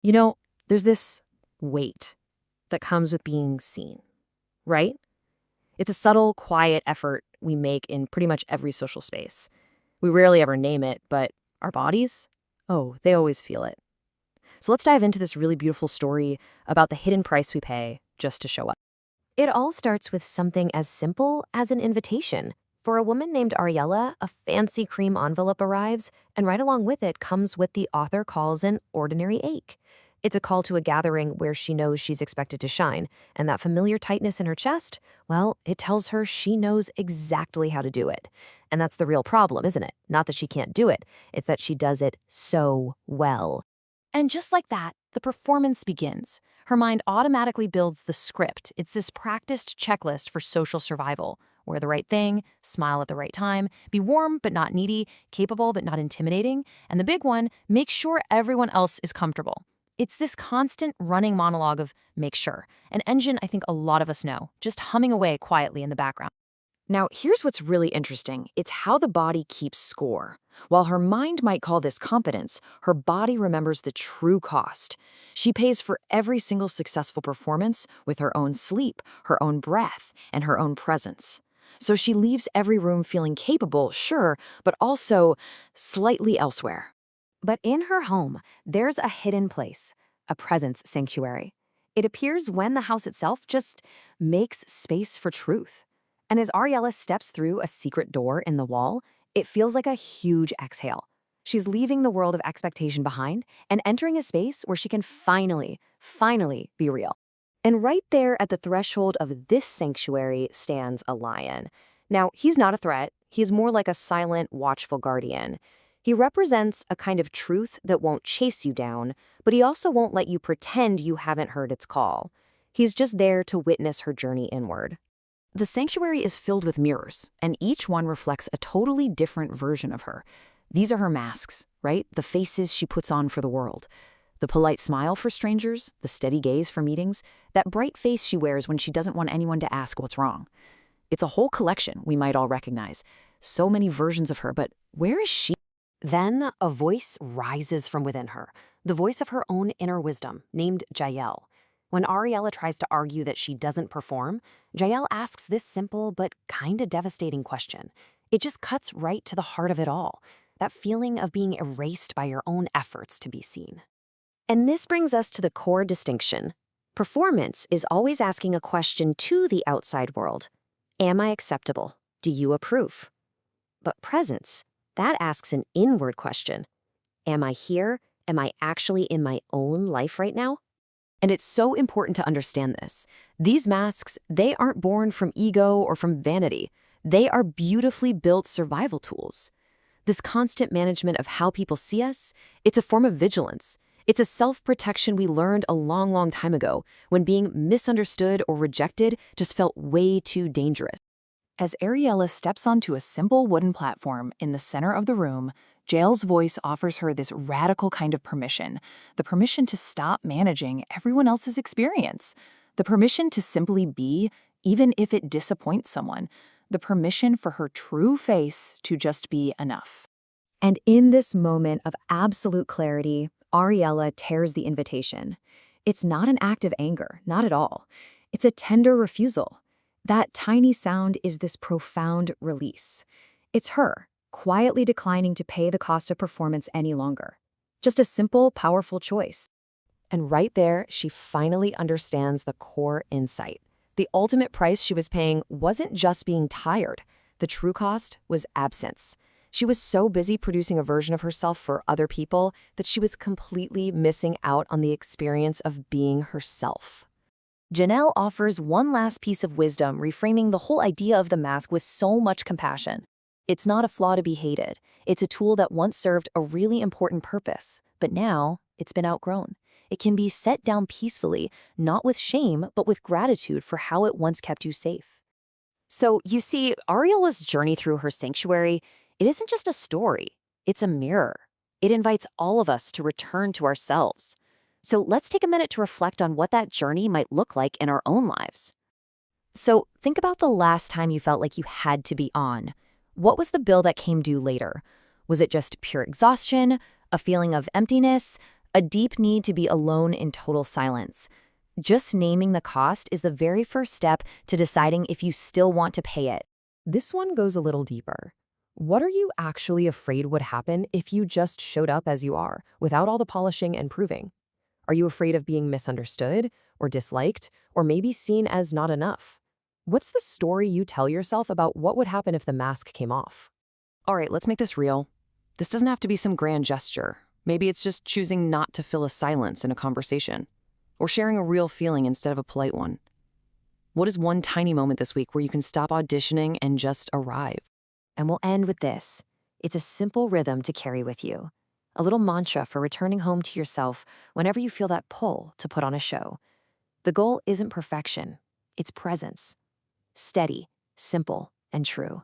You know, there's this weight that comes with being seen, right? It's a subtle, quiet effort we make in pretty much every social space. We rarely ever name it, but our bodies? Oh, they always feel it. So let's dive into this really beautiful story about the hidden price we pay just to show up. It all starts with something as simple as an invitation. For a woman named Ariella, a fancy cream envelope arrives, and right along with it comes what the author calls an ordinary ache. It's a call to a gathering where she knows she's expected to shine, and that familiar tightness in her chest, well, it tells her she knows exactly how to do it. And that's the real problem, isn't it? Not that she can't do it, it's that she does it so well. And just like that, the performance begins. Her mind automatically builds the script. It's this practiced checklist for social survival. Wear the right thing, smile at the right time, be warm but not needy, capable but not intimidating, and the big one, make sure everyone else is comfortable. It's this constant running monologue of make sure, an engine I think a lot of us know, just humming away quietly in the background. Now, here's what's really interesting. It's how the body keeps score. While her mind might call this competence, her body remembers the true cost. She pays for every single successful performance with her own sleep, her own breath, and her own presence. So she leaves every room feeling capable, sure, but also slightly elsewhere. But in her home, there's a hidden place, a presence sanctuary. It appears when the house itself just makes space for truth. And as Ariella steps through a secret door in the wall, it feels like a huge exhale. She's leaving the world of expectation behind and entering a space where she can finally be real. And right there at the threshold of this sanctuary stands a lion. Now, he's not a threat. He's more like a silent, watchful guardian. He represents a kind of truth that won't chase you down, but he also won't let you pretend you haven't heard its call. He's just there to witness her journey inward. The sanctuary is filled with mirrors, and each one reflects a totally different version of her. These are her masks, right? The faces she puts on for the world. The polite smile for strangers, the steady gaze for meetings, that bright face she wears when she doesn't want anyone to ask what's wrong. It's a whole collection we might all recognize. So many versions of her, but where is she? Then a voice rises from within her, the voice of her own inner wisdom, named Jael. When Ariella tries to argue that she doesn't perform, Jael asks this simple but kinda devastating question. It just cuts right to the heart of it all, that feeling of being erased by your own efforts to be seen. And this brings us to the core distinction. Performance is always asking a question to the outside world. Am I acceptable? Do you approve? But presence, that asks an inward question. Am I here? Am I actually in my own life right now? And it's so important to understand this. These masks, they aren't born from ego or from vanity. They are beautifully built survival tools. This constant management of how people see us, it's a form of vigilance. It's a self-protection we learned a long time ago when being misunderstood or rejected just felt way too dangerous. As Ariella steps onto a simple wooden platform in the center of the room, Jael's voice offers her this radical kind of permission, the permission to stop managing everyone else's experience, the permission to simply be, even if it disappoints someone, the permission for her true face to just be enough. And in this moment of absolute clarity, Ariella tears the invitation. It's not an act of anger, not at all. It's a tender refusal. That tiny sound is this profound release. It's her, quietly declining to pay the cost of performance any longer. Just a simple, powerful choice. And right there, she finally understands the core insight. The ultimate price she was paying wasn't just being tired. The true cost was absence. She was so busy producing a version of herself for other people that she was completely missing out on the experience of being herself. Janelle offers one last piece of wisdom, reframing the whole idea of the mask with so much compassion. It's not a flaw to be hated. It's a tool that once served a really important purpose, but now it's been outgrown. It can be set down peacefully, not with shame, but with gratitude for how it once kept you safe. So, you see, Ariella's journey through her sanctuary, it isn't just a story, it's a mirror. It invites all of us to return to ourselves. So let's take a minute to reflect on what that journey might look like in our own lives. So think about the last time you felt like you had to be on. What was the bill that came due later? Was it just pure exhaustion, a feeling of emptiness, A deep need to be alone in total silence. Just naming the cost is the very first step to deciding if you still want to pay it. This one goes a little deeper. What are you actually afraid would happen if you just showed up as you are, without all the polishing and proving? Are you afraid of being misunderstood, or disliked, or maybe seen as not enough? What's the story you tell yourself about what would happen if the mask came off? All right, let's make this real. This doesn't have to be some grand gesture. Maybe it's just choosing not to fill a silence in a conversation, or sharing a real feeling instead of a polite one. What is one tiny moment this week where you can stop auditioning and just arrive? And we'll end with this. It's a simple rhythm to carry with you. A little mantra for returning home to yourself whenever you feel that pull to put on a show. The goal isn't perfection, it's presence. Steady, simple, and true.